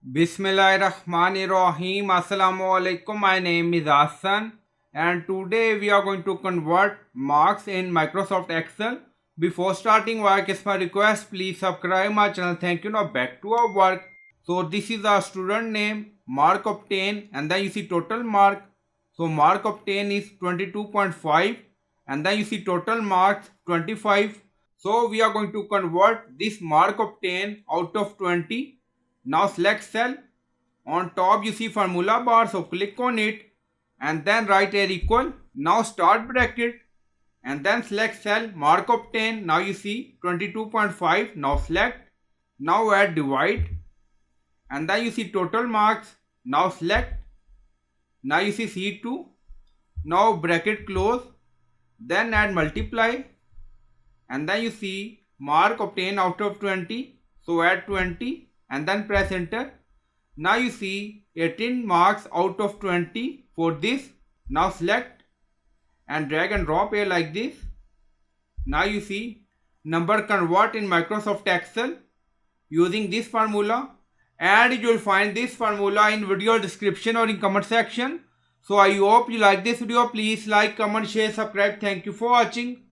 Bismillahirrahmanirrahim. Assalamu alaikum. My name is Hassan and today we are going to convert marks in Microsoft Excel. Before starting work, it's my request, please subscribe my channel. Thank you. Now back to our work. So this is our student name, mark obtained, and then you see total mark. So mark obtained is 22.5 and then you see total marks 25. So we are going to convert this mark obtained out of 20. Now select cell. On top you see formula bar, so click on it and then write a equal. Now start bracket and then select cell, mark obtained. Now you see 22.5. Now select. Now add divide and then you see total marks. Now select. Now you see C2. Now bracket close. Then add multiply and then you see mark obtained out of 20. So add 20 and then press enter. Now you see 18 marks out of 20 for this. Now select and drag and drop here like this. Now you see number convert in Microsoft Excel using this formula, and you will find this formula in video description or in comment section. So I hope you like this video. Please like, comment, share, subscribe. Thank you for watching.